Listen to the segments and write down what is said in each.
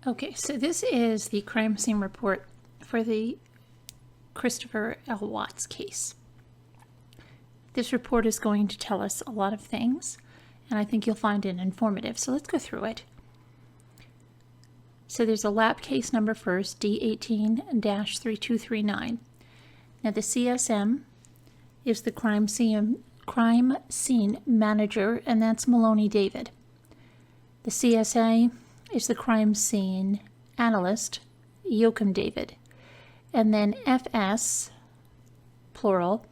Okay, so this is the crime scene report for the Christopher L. Watts case. This report is going to tell us a lot of things, and I think you'll find it informative. So let's go through it. So there's a lab case number first, D18-3239. Now the CSM is the crime scene manager, and that's Maloney David. The CSA is the crime scene analyst, Yoakum David. And then FS, plural,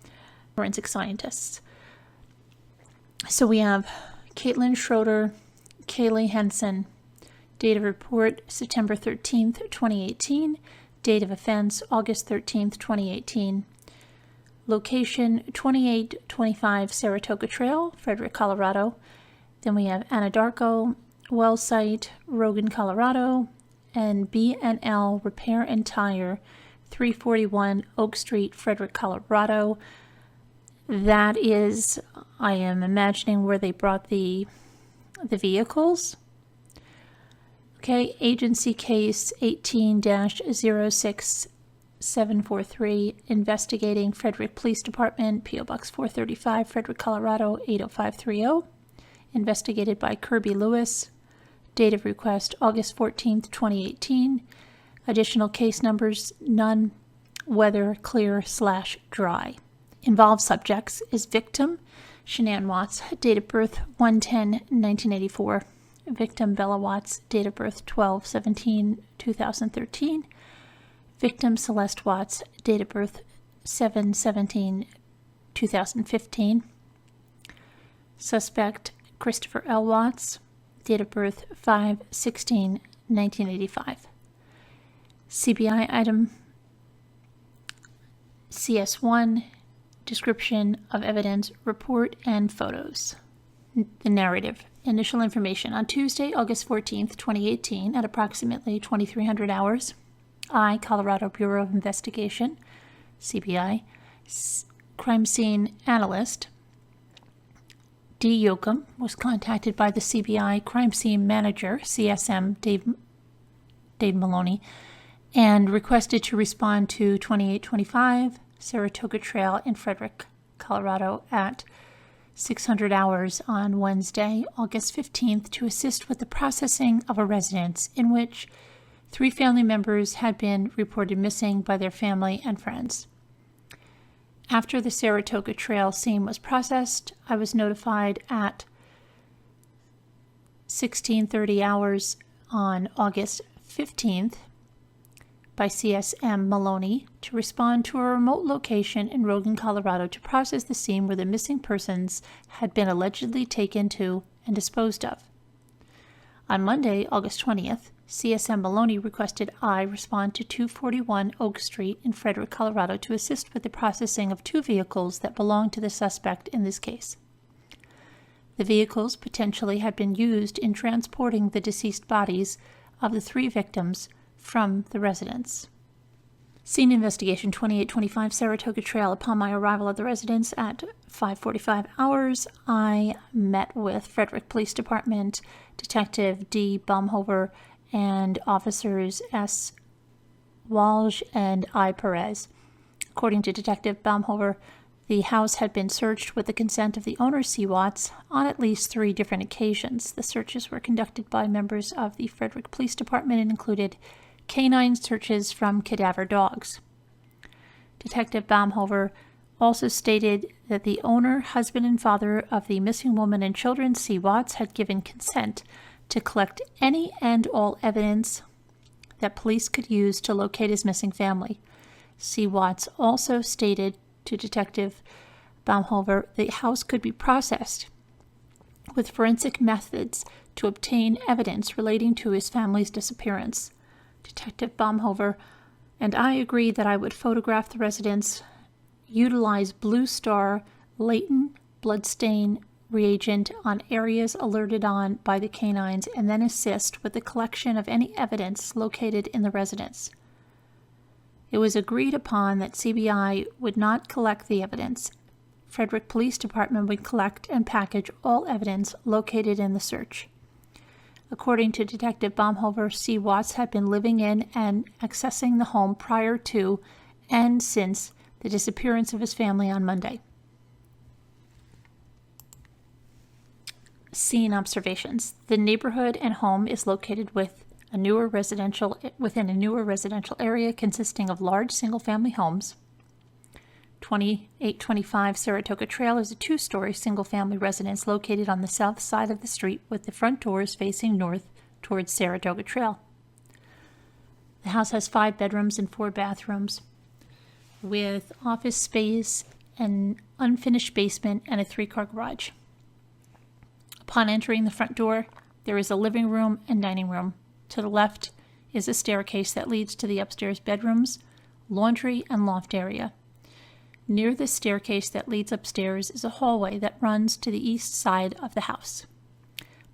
forensic scientists. So we have Caitlin Schroeder, Kaylee Henson. Date of report, September 13th, 2018. Date of offense, August 13th, 2018. Location, 2825 Saratoga Trail, Frederick, Colorado. Then we have Anadarko, well site, Rogan, Colorado, and B&L Repair and Tire, 341 Oak Street, Frederick, Colorado. That is, I am imagining, where they brought the vehicles. Okay, agency case 18-06743, investigating Frederick Police Department, P.O. Box 435, Frederick, Colorado, 80530. Investigated by Kirby Lewis. Date of request, August 14th, 2018. Additional case numbers, none. Weather, clear/dry. Involved subjects is victim, Shanann Watts, date of birth 1/10/1984. Victim Bella Watts, date of birth 12/17/2013. Victim Celeste Watts, date of birth 7/17/2015. Suspect Christopher L. Watts, date of birth 5/16/1985. CBI item CS1, description of evidence, report, and photos. The narrative. Initial information. On Tuesday, August 14th, 2018, at approximately 2300 hours, I, Colorado Bureau of Investigation, CBI, crime scene analyst, D. Yoakum, was contacted by the CBI Crime Scene Manager, CSM, Dave Maloney, and requested to respond to 2825 Saratoga Trail in Frederick, Colorado at 600 hours on Wednesday, August 15th, to assist with the processing of a residence in which 3 family members had been reported missing by their family and friends. After the Saratoga Trail scene was processed, I was notified at 1630 hours on August 15th by CSM Maloney to respond to a remote location in Rogan, Colorado to process the scene where the missing persons had been allegedly taken to and disposed of. On Monday, August 20th, CSM Maloney requested I respond to 241 Oak Street in Frederick, Colorado to assist with the processing of 2 vehicles that belonged to the suspect in this case. The vehicles potentially had been used in transporting the deceased bodies of the 3 victims from the residence. Scene investigation, 2825 Saratoga Trail. Upon my arrival at the residence at 5:45 hours, I met with Frederick Police Department Detective D. Baumhover and officers S. Walsh and I. Perez. According to Detective Baumhover, the house had been searched with the consent of the owner, C. Watts, on at least 3 different occasions. The searches were conducted by members of the Frederick Police Department and included canine searches from cadaver dogs. Detective Baumhover also stated that the owner, husband, and father of the missing woman and children, C. Watts, had given consent to collect any and all evidence that police could use to locate his missing family. C. Watts also stated to Detective Baumhover the house could be processed with forensic methods to obtain evidence relating to his family's disappearance. Detective Baumhover and I agreed that I would photograph the residence, utilize Blue Star latent bloodstain reagent on areas alerted on by the canines, and then assist with the collection of any evidence located in the residence. It was agreed upon that CBI would not collect the evidence. Frederick Police Department would collect and package all evidence located in the search. According to Detective Baumhofer, C. Watts had been living in and accessing the home prior to and since the disappearance of his family on Monday. Scene observations. The neighborhood and home is located within a newer residential area consisting of large single-family homes. 2825 Saratoga Trail is a two-story single-family residence located on the south side of the street with the front doors facing north towards Saratoga Trail. The house has 5 bedrooms and 4 bathrooms with office space, an unfinished basement, and a 3-car garage. Upon entering the front door, there is a living room and dining room. To the left is a staircase that leads to the upstairs bedrooms, laundry, and loft area. Near the staircase that leads upstairs is a hallway that runs to the east side of the house.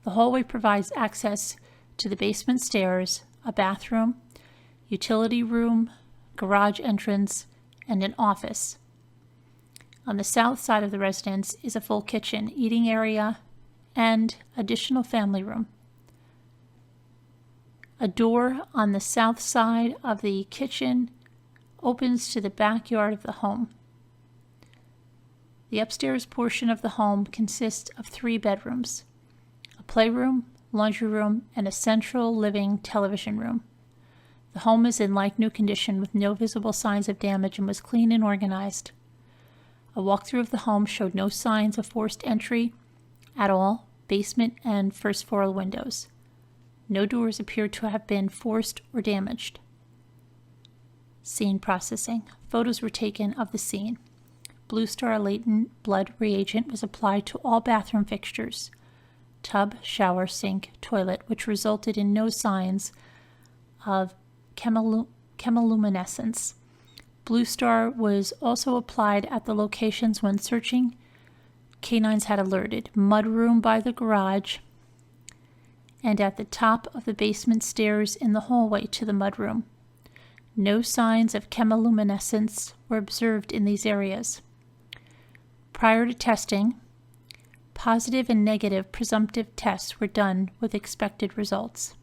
The hallway provides access to the basement stairs, a bathroom, utility room, garage entrance, and an office. On the south side of the residence is a full kitchen, eating area, and additional family room. A door on the south side of the kitchen opens to the backyard of the home. The upstairs portion of the home consists of 3 bedrooms, a playroom, laundry room, and a central living television room. The home is in like-new condition with no visible signs of damage and was clean and organized. A walkthrough of the home showed no signs of forced entry at all, basement and first floor windows. No doors appeared to have been forced or damaged. Scene processing. Photos were taken of the scene. Blue Star latent blood reagent was applied to all bathroom fixtures, tub, shower, sink, toilet, which resulted in no signs of chemiluminescence. Blue Star was also applied at the locations when searching canines had alerted: mudroom by the garage and at the top of the basement stairs in the hallway to the mudroom. No signs of chemiluminescence were observed in these areas. Prior to testing, positive and negative presumptive tests were done with expected results.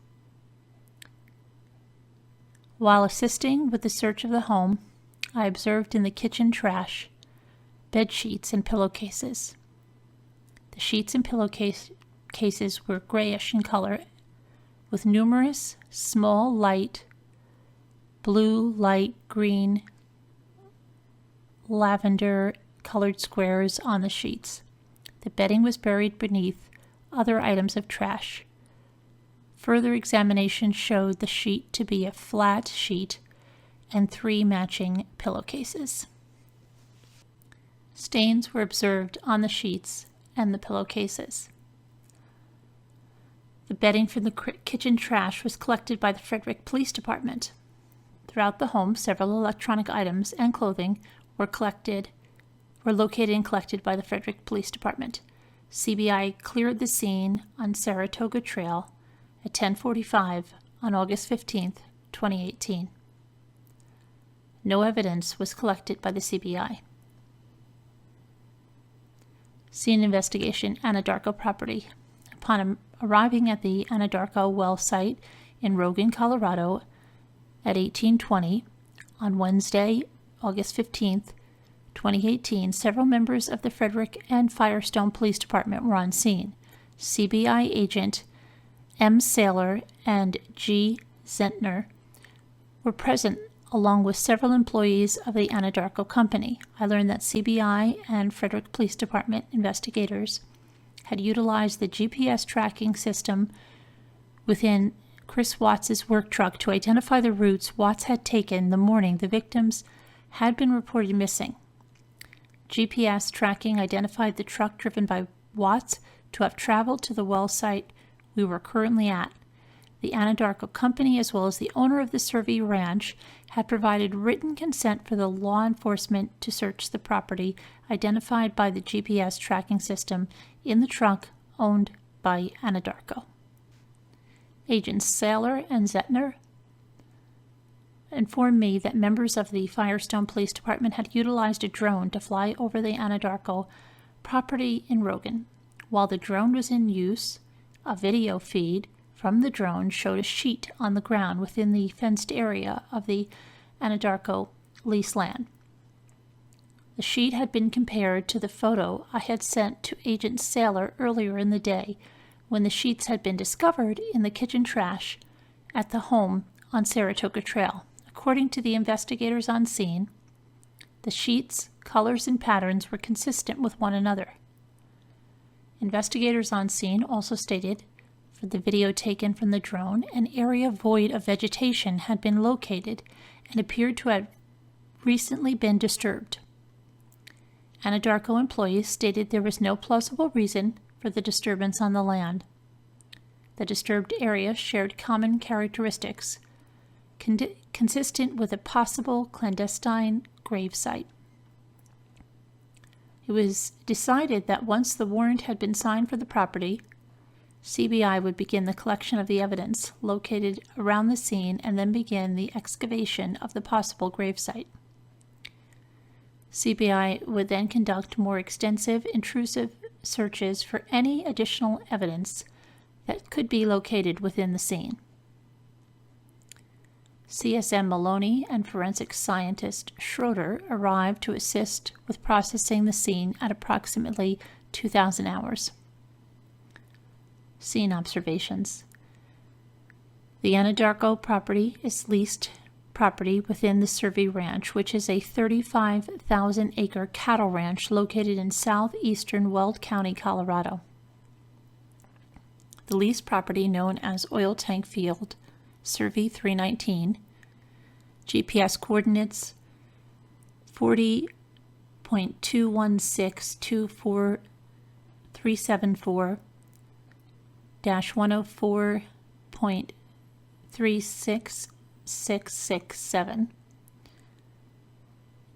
While assisting with the search of the home, I observed in the kitchen trash bed sheets and pillowcases. The sheets and pillowcases were grayish in color, with numerous small light blue, light green, lavender colored squares on the sheets. The bedding was buried beneath other items of trash. Further examination showed the sheet to be a flat sheet and 3 matching pillowcases. Stains were observed on the sheets and the pillowcases. The bedding from the kitchen trash was collected by the Frederick Police Department. Throughout the home, several electronic items and clothing were located and collected by the Frederick Police Department. CBI cleared the scene on Saratoga Trail at 10:45 on August 15, 2018. No evidence was collected by the CBI. Scene investigation, Anadarko property. Upon arriving at the Anadarko well site in Rogan, Colorado at 1820 on Wednesday, August 15, 2018, several members of the Frederick and Firestone Police Department were on scene. CBI agent M. Saylor and G. Zentner were present along with several employees of the Anadarko Company. I learned that CBI and Frederick Police Department investigators had utilized the GPS tracking system within Chris Watts' work truck to identify the routes Watts had taken the morning the victims had been reported missing. GPS tracking identified the truck driven by Watts to have traveled to the well site we were currently at. The Anadarko Company, as well as the owner of the Survey Ranch, had provided written consent for the law enforcement to search the property identified by the GPS tracking system in the truck owned by Anadarko. Agents Saylor and Zentner informed me that members of the Firestone Police Department had utilized a drone to fly over the Anadarko property in Rogan. While the drone was in use, a video feed from the drone showed a sheet on the ground within the fenced area of the Anadarko lease land. The sheet had been compared to the photo I had sent to Agent Saylor earlier in the day, when the sheets had been discovered in the kitchen trash at the home on Saratoga Trail. According to the investigators on scene, the sheets, colors, and patterns were consistent with one another. Investigators on scene also stated, for the video taken from the drone, an area void of vegetation had been located and appeared to have recently been disturbed. Anadarko employees stated there was no plausible reason for the disturbance on the land. The disturbed area shared common characteristics, consistent with a possible clandestine grave site. It was decided that once the warrant had been signed for the property, CBI would begin the collection of the evidence located around the scene and then begin the excavation of the possible gravesite. CBI would then conduct more extensive, intrusive searches for any additional evidence that could be located within the scene. CSM Maloney and forensic scientist Schroeder arrived to assist with processing the scene at approximately 2,000 hours. Scene observations. The Anadarko property is leased property within the Survey Ranch, which is a 35,000-acre cattle ranch located in southeastern Weld County, Colorado. The leased property, known as Oil Tank Field, Survey 319, GPS coordinates 40.21624.374.36667,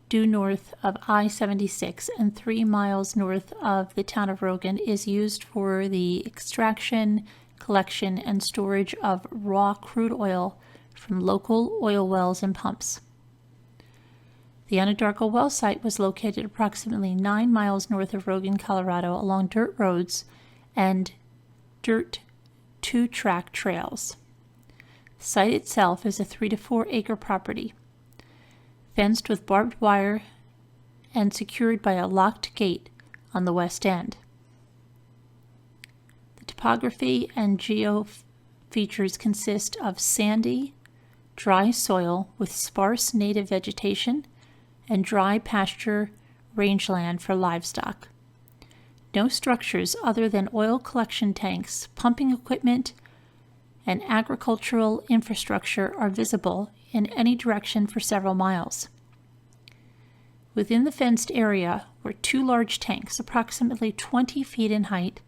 due north of I-76 and 3 miles north of the town of Rogan, is used for the extraction, collection, and storage of raw crude oil from local oil wells and pumps. The Anadarko well site was located approximately 9 miles north of Rogan, Colorado, along dirt roads and dirt 2-track trails. The site itself is a 3 to 4 acre property, fenced with barbed wire and secured by a locked gate on the west end. The topography and geofeatures consist of sandy, dry soil with sparse native vegetation and dry pasture rangeland for livestock. No structures other than oil collection tanks, pumping equipment, and agricultural infrastructure are visible in any direction for several miles. Within the fenced area were 2 large tanks, approximately 20 feet in height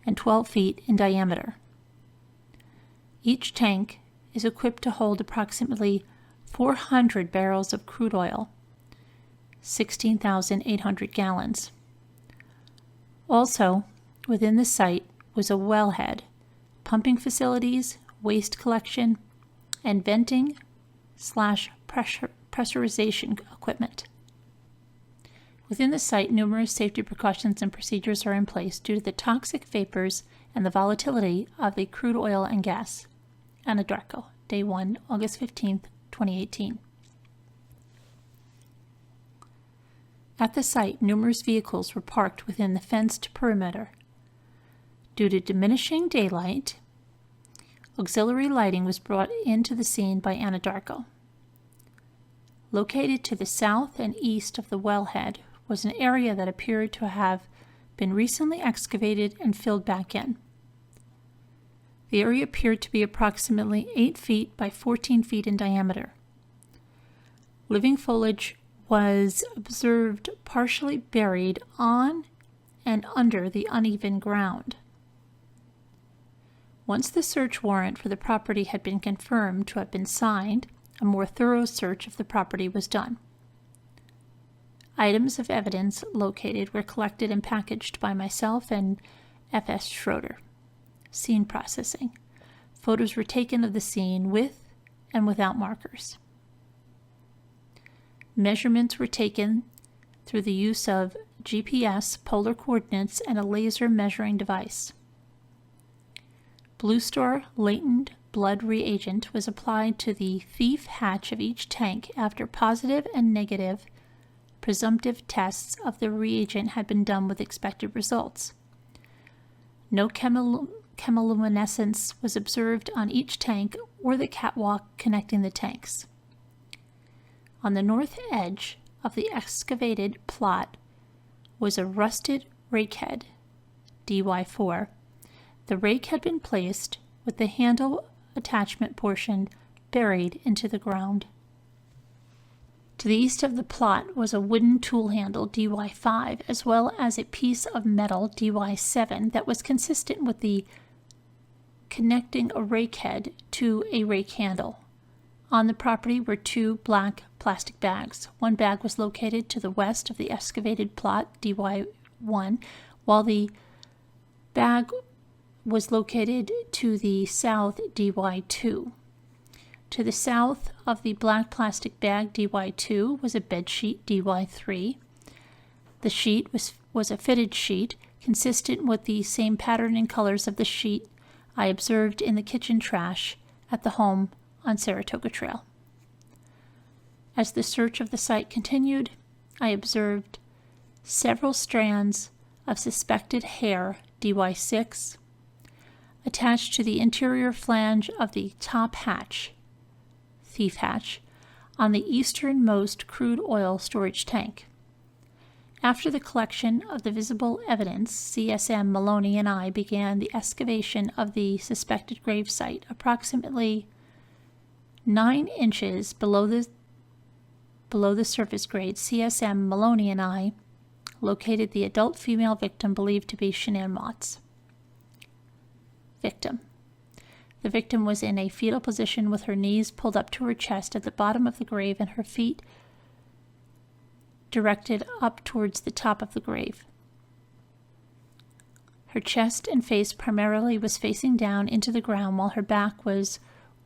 and 12 feet in diameter. Each tank is equipped to hold approximately 400 barrels of crude oil, 16,800 gallons. Also, within the site was a wellhead, pumping facilities, waste collection, and venting/pressurization equipment. Within the site, numerous safety precautions and procedures are in place due to the toxic vapors and the volatility of the crude oil and gas. Anadarko, Day 1, August 15, 2018. At the site, numerous vehicles were parked within the fenced perimeter. Due to diminishing daylight, auxiliary lighting was brought into the scene by Anadarko. Located to the south and east of the wellhead was an area that appeared to have been recently excavated and filled back in. The area appeared to be approximately 8 feet by 14 feet in diameter. Living foliage was observed partially buried on and under the uneven ground. Once the search warrant for the property had been confirmed to have been signed, a more thorough search of the property was done. Items of evidence located were collected and packaged by myself and F.S. Schroeder. Scene processing. Photos were taken of the scene with and without markers. Measurements were taken through the use of GPS, polar coordinates, and a laser measuring device. Blue Star latent blood reagent was applied to the thief hatch of each tank after positive and negative presumptive tests of the reagent had been done with expected results. No chemiluminescence was observed on each tank or the catwalk connecting the tanks. On the north edge of the excavated plot was a rusted rakehead, DY4. The rake had been placed with the handle attachment portion buried into the ground. To the east of the plot was a wooden tool handle, DY5, as well as a piece of metal, DY7, that was consistent with the connecting a rake head to a rake handle. On the property were 2 black plastic bags. One bag was located to the west of the excavated plot, DY1, while the bag was located to the south, DY2. To the south of the black plastic bag, DY2, was a bed sheet, DY3. The sheet was a fitted sheet, consistent with the same pattern and colors of the sheet I observed in the kitchen trash at the home on Saratoga Trail. As the search of the site continued, I observed several strands of suspected hair, DY6, attached to the interior flange of the top hatch, thief hatch, on the easternmost crude oil storage tank. After the collection of the visible evidence, CSM Maloney and I began the excavation of the suspected grave site, approximately 9 inches below the surface grade. CSM Maloney and I located the adult female victim believed to be Shanann Motts. Victim. The victim was in a fetal position with her knees pulled up to her chest at the bottom of the grave and her feet directed up towards the top of the grave. Her chest and face primarily was facing down into the ground while her back was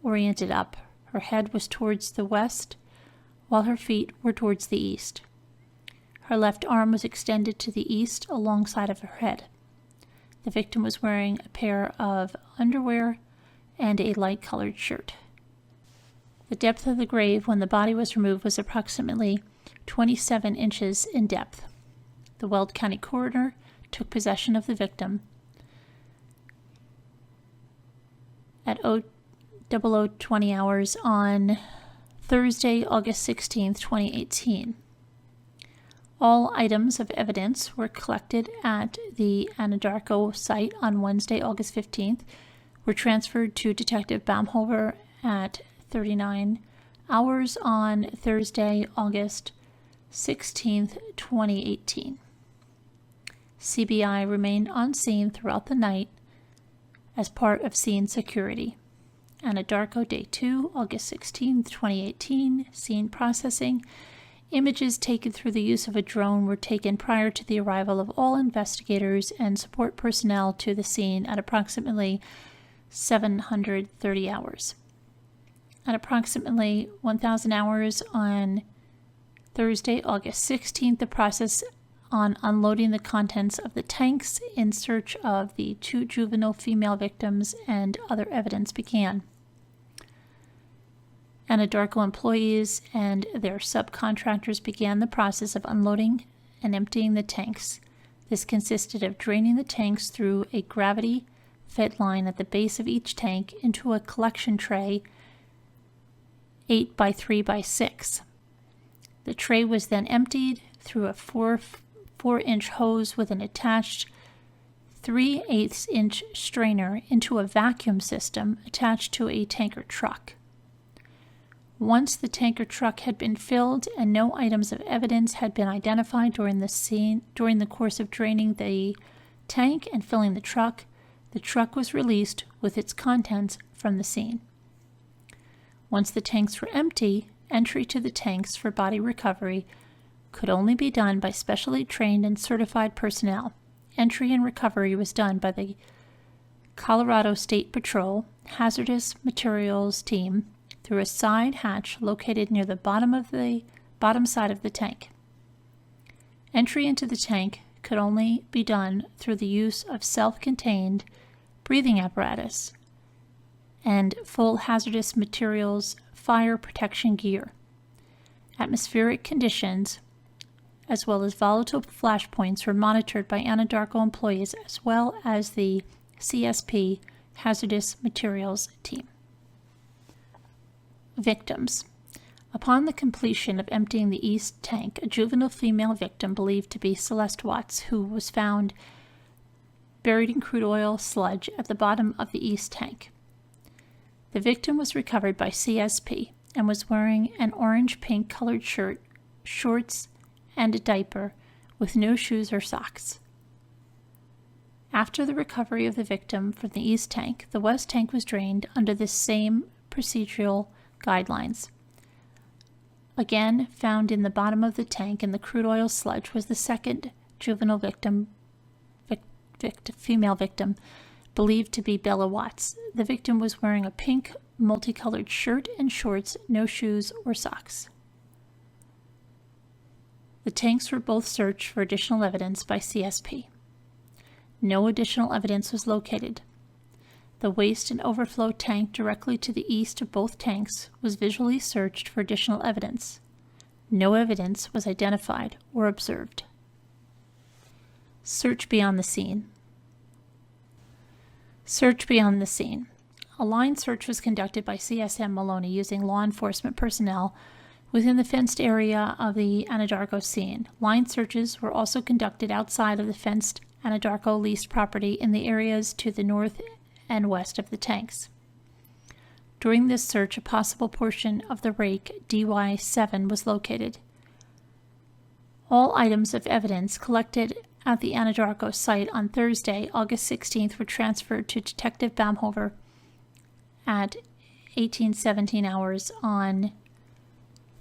oriented up. Her head was towards the west while her feet were towards the east. Her left arm was extended to the east alongside of her head. The victim was wearing a pair of underwear and a light-colored shirt. The depth of the grave when the body was removed was approximately 27 inches in depth. The Weld County coroner took possession of the victim at 00:20 hours on Thursday, August 16, 2018. All items of evidence were collected at the Anadarko site on Wednesday, August 15th, were transferred to Detective Baumhofer at 39 hours on Thursday, August 16th, 2018. CBI remained on scene throughout the night as part of scene security. Anadarko, Day 2, August 16th, 2018, scene processing. Images taken through the use of a drone were taken prior to the arrival of all investigators and support personnel to the scene at approximately 730 hours. At approximately 1,000 hours on Thursday, August 16th, the process on unloading the contents of the tanks in search of the 2 juvenile female victims and other evidence began. Anadarko employees and their subcontractors began the process of unloading and emptying the tanks. This consisted of draining the tanks through a gravity-fed line at the base of each tank into a collection tray 8 by 3 by 6. The tray was then emptied through a 4-inch hose with an attached 3/8-inch strainer into a vacuum system attached to a tanker truck. Once the tanker truck had been filled and no items of evidence had been identified during the course of draining the tank and filling the truck was released with its contents from the scene. Once the tanks were empty, entry to the tanks for body recovery could only be done by specially trained and certified personnel. Entry and recovery was done by the Colorado State Patrol Hazardous Materials Team through a side hatch located near the bottom side of the tank. Entry into the tank could only be done through the use of self-contained breathing apparatus and full hazardous materials fire protection gear. Atmospheric conditions, as well as volatile flashpoints, were monitored by Anadarko employees as well as the CSP hazardous materials team. Victims. Upon the completion of emptying the east tank, a juvenile female victim believed to be Celeste Watts, who was found buried in crude oil sludge at the bottom of the east tank. The victim was recovered by CSP and was wearing an orange-pink colored shirt, shorts, and a diaper with no shoes or socks. After the recovery of the victim from the east tank, the west tank was drained under the same procedural guidelines. Again, found in the bottom of the tank in the crude oil sludge was the second juvenile female victim, believed to be Bella Watts. The victim was wearing a pink multicolored shirt and shorts, no shoes or socks. The tanks were both searched for additional evidence by CSP. No additional evidence was located. The waste and overflow tank directly to the east of both tanks was visually searched for additional evidence. No evidence was identified or observed. Search beyond the scene. Search beyond the scene. A line search was conducted by CSM Maloney using law enforcement personnel within the fenced area of the Anadarko scene. Line searches were also conducted outside of the fenced Anadarko leased property in the areas to the north and west of the tanks. During this search, a possible portion of the rake DY7 was located. All items of evidence collected at the Anadarko site on Thursday, August 16th, were transferred to Detective Baumhofer at 1817 hours on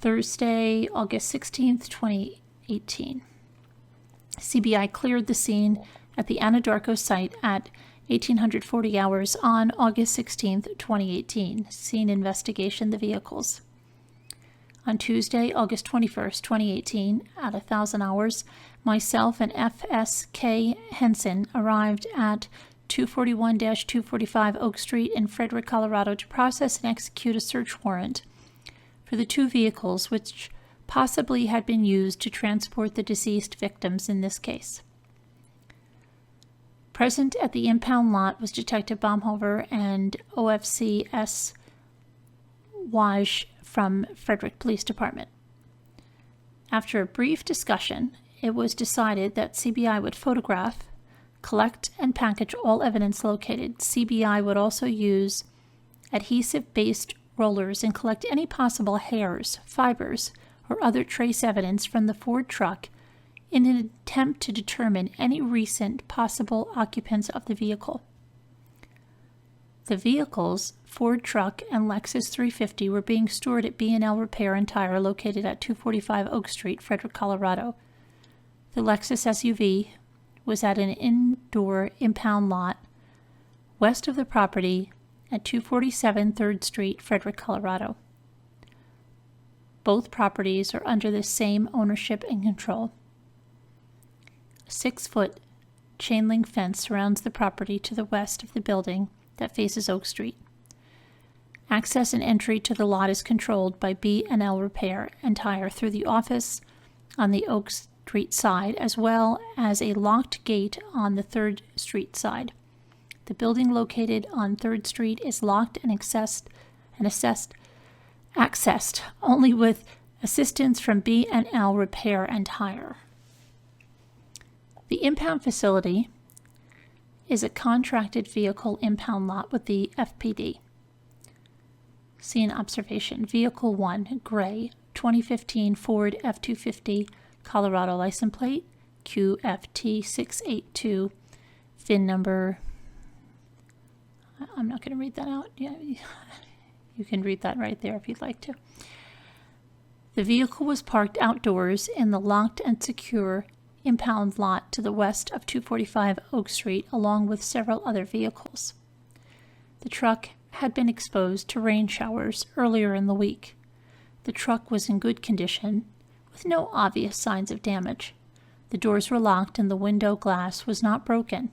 Thursday, August 16th, 2018. CBI cleared the scene at the Anadarko site at 1840 hours on August 16th, 2018. Scene investigation, the vehicles. On Tuesday, August 21st, 2018, at 1000 hours, myself and FSK Henson arrived at 241-245 Oak Street in Frederick, Colorado to process and execute a search warrant for the two vehicles which possibly had been used to transport the deceased victims in this case. Present at the impound lot was Detective Baumhofer and OFC S. Waj from Frederick Police Department. After a brief discussion, it was decided that CBI would photograph, collect, and package all evidence located. CBI would also use adhesive-based rollers and collect any possible hairs, fibers, or other trace evidence from the Ford truck in an attempt to determine any recent possible occupants of the vehicle. The vehicles, Ford truck and Lexus 350, were being stored at B&L Repair and Tire located at 245 Oak Street, Frederick, Colorado. The Lexus SUV was at an indoor impound lot west of the property at 247 3rd Street, Frederick, Colorado. Both properties are under the same ownership and control. A 6-foot chain link fence surrounds the property to the west of the building that faces Oak Street. Access and entry to the lot is controlled by B&L Repair and Tire through the office on the Oak Street side, as well as a locked gate on the 3rd Street side. The building located on 3rd Street is locked and accessed only with assistance from B&L Repair and Tire. The impound facility is a contracted vehicle impound lot with the FPD. Scene observation. Vehicle 1, gray, 2015 Ford F-250, Colorado license plate, QFT682, VIN number. I'm not going to read that out. Yeah, you can read that right there if you'd like to. The vehicle was parked outdoors in the locked and secure impound lot to the west of 245 Oak Street, along with several other vehicles. The truck had been exposed to rain showers earlier in the week. The truck was in good condition, with no obvious signs of damage. The doors were locked and the window glass was not broken.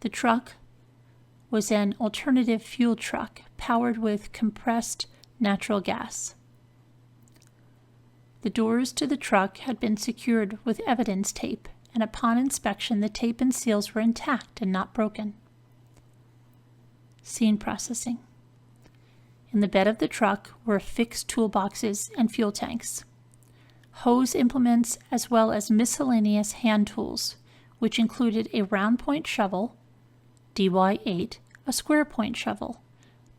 The truck was an alternative fuel truck, powered with compressed natural gas. The doors to the truck had been secured with evidence tape, and upon inspection the tape and seals were intact and not broken. Scene processing. In the bed of the truck were fixed toolboxes and fuel tanks, hose implements, as well as miscellaneous hand tools, which included a round point shovel, DY8, a square point shovel,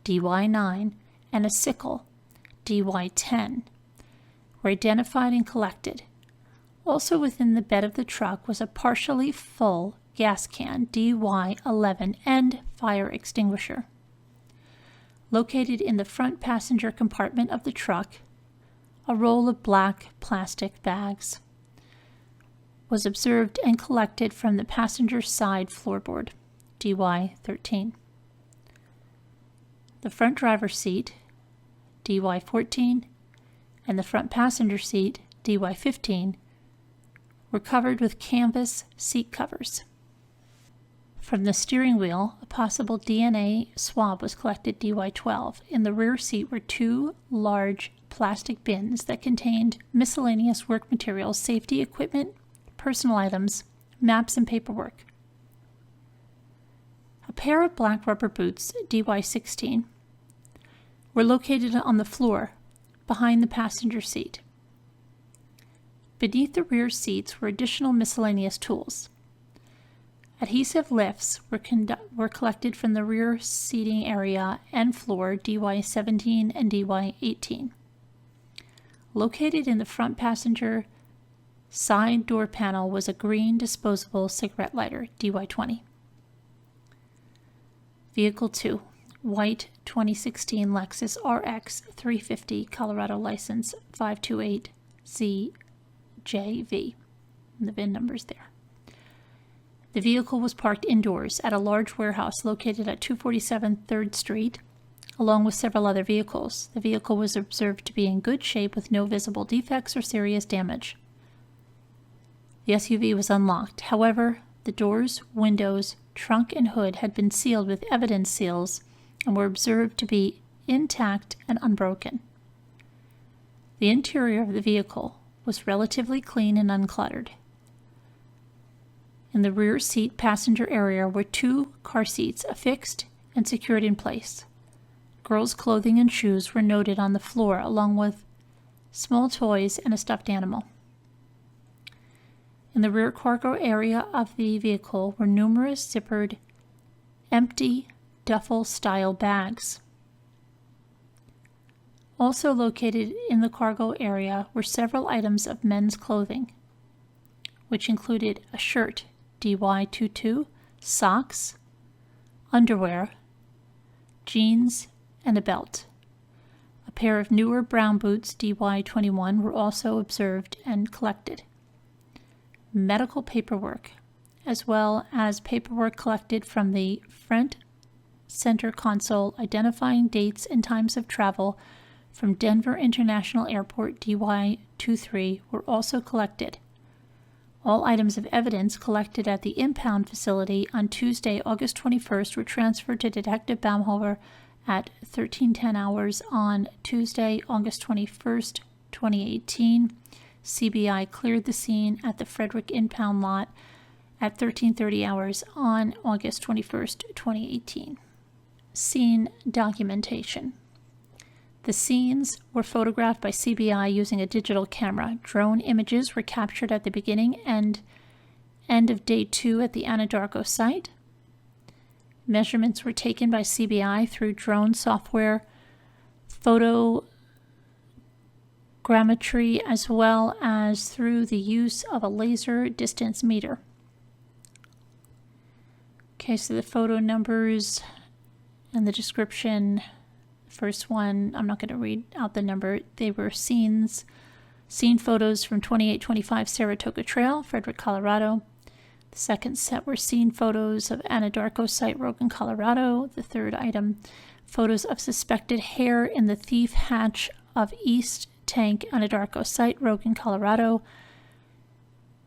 DY9, and a sickle, DY10, were identified and collected. Also within the bed of the truck was a partially full gas can, DY11, and fire extinguisher. Located in the front passenger compartment of the truck, a roll of black plastic bags was observed and collected from the passenger side floorboard, DY13. The front driver's seat, DY14, and the front passenger seat, DY15, were covered with canvas seat covers. From the steering wheel, a possible DNA swab was collected, DY12. In the rear seat were two large plastic bins that contained miscellaneous work materials, safety equipment, personal items, maps, and paperwork. A pair of black rubber boots, DY16, were located on the floor behind the passenger seat. Beneath the rear seats were additional miscellaneous tools. Adhesive lifts were collected from the rear seating area and floor, DY17 and DY18. Located in the front passenger side door panel was a green disposable cigarette lighter, DY20. Vehicle 2, white 2016 Lexus RX 350, Colorado license 528ZJV. And the VIN number's there. The vehicle was parked indoors at a large warehouse located at 247 3rd Street, along with several other vehicles. The vehicle was observed to be in good shape with no visible defects or serious damage. The SUV was unlocked. However, the doors, windows, trunk, and hood had been sealed with evidence seals and were observed to be intact and unbroken. The interior of the vehicle was relatively clean and uncluttered. In the rear seat passenger area were two car seats affixed and secured in place. Girls' clothing and shoes were noted on the floor, along with small toys and a stuffed animal. In the rear cargo area of the vehicle were numerous zippered, empty duffel-style bags. Also located in the cargo area were several items of men's clothing, which included a shirt, DY22, socks, underwear, jeans, and a belt. A pair of newer brown boots, DY21, were also observed and collected. Medical paperwork, as well as paperwork collected from the front center console identifying dates and times of travel from Denver International Airport, DY23, were also collected. All items of evidence collected at the impound facility on Tuesday, August 21st, were transferred to Detective Baumhofer at 1310 hours on Tuesday, August 21st, 2018. CBI cleared the scene at the Frederick impound lot at 1330 hours on August 21st, 2018. Scene documentation. The scenes were photographed by CBI using a digital camera. Drone images were captured at the beginning and end of day 2 at the Anadarko site. Measurements were taken by CBI through drone software, photogrammetry, as well as through the use of a laser distance meter. Okay, so the photo numbers and the description. First one, I'm not going to read out the number. They were scene photos from 2825 Saratoga Trail, Frederick, Colorado. The second set were scene photos of Anadarko site, Rogan, Colorado. The third item, photos of suspected hair in the thief hatch of East Tank, Anadarko site, Rogan, Colorado.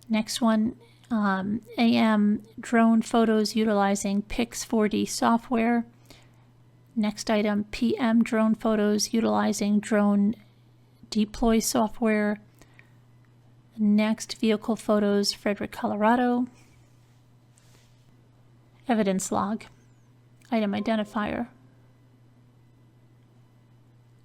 Next one, AM drone photos utilizing Pix 4D software. Next item, PM drone photos utilizing drone deploy software. Next, vehicle photos, Frederick, Colorado. Evidence log. Item identifier.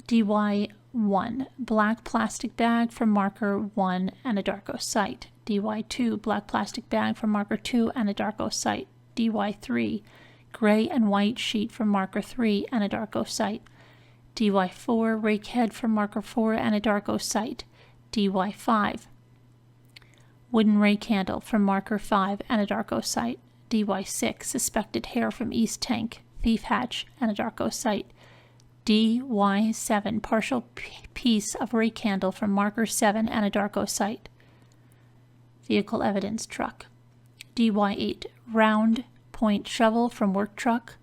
DY1, black plastic bag from marker 1, Anadarko site. DY2, black plastic bag from marker 2, Anadarko site. DY3, gray and white sheet from marker 3, Anadarko site. DY4, rake head from marker 4, Anadarko site. DY5, wooden rake handle from marker 5, Anadarko site. DY6, suspected hair from east tank, thief hatch, Anadarko site. DY7, partial piece of rake handle from marker 7, Anadarko site. Vehicle evidence truck. DY8, round point shovel from work truck,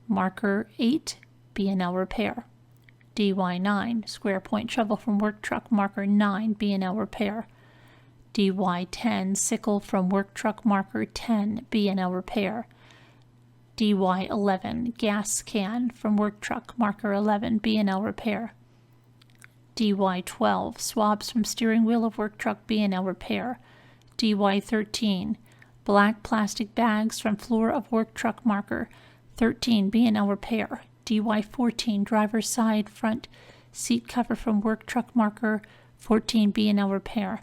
marker 8, B&L repair. DY9, square point shovel from work truck, marker 9, B&L repair. DY10, sickle from work truck, marker 10, B&L repair. DY11, gas can from work truck, marker 11, B&L repair. DY12, swabs from steering wheel of work truck, B&L repair. DY13, black plastic bags from floor of work truck, marker 13, B&L repair. DY14, driver's side front seat cover from work truck, marker 14, B&L repair.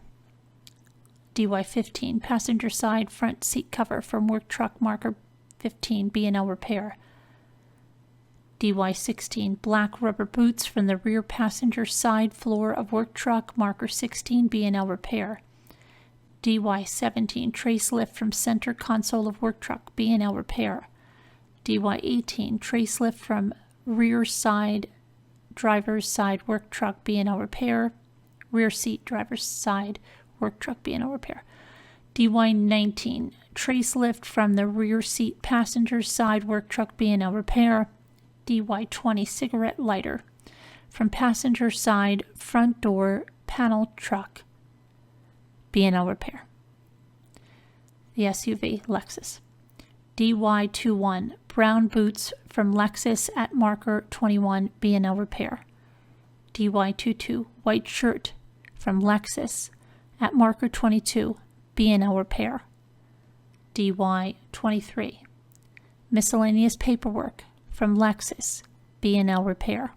DY15, passenger side front seat cover from work truck, marker 15, B&L repair. DY16, black rubber boots from the rear passenger side floor of work truck, marker 16, B&L repair. DY17, trace lift from center console of work truck, B&L repair. DY18, trace lift from rear side driver's side work truck, B&L repair. Rear seat driver's side work truck, B&L repair. DY19, trace lift from the rear seat passenger side work truck, B&L repair. DY20, cigarette lighter from passenger side front door panel truck, B&L repair. The SUV, Lexus. DY21, brown boots from Lexus at marker 21, B&L repair. DY22, white shirt from Lexus at marker 22, B&L repair. DY23, miscellaneous paperwork from Lexus, B&L repair.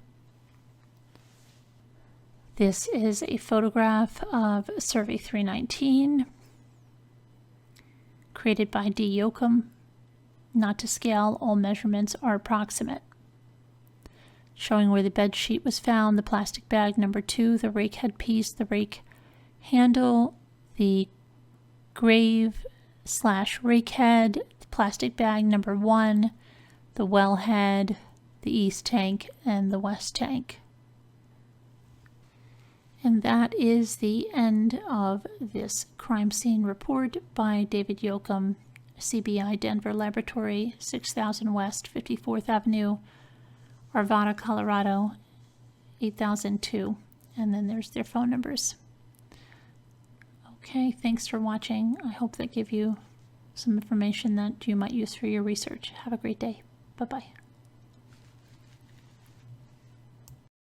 This is a photograph of Survey 319, created by D. Yoakum. Not to scale, all measurements are approximate. Showing where the bed sheet was found, the plastic bag number 2, the rake head piece, the rake handle, the grave/rake head, the plastic bag number 1, the well head, the east tank, and the west tank. And that is the end of this crime scene report by David Yoakum, CBI Denver Laboratory, 6000 West 54th Avenue, Arvada, Colorado, 8002. And then there's their phone numbers. Okay, thanks for watching. I hope that gave you some information that you might use for your research. Have a great day. Bye-bye.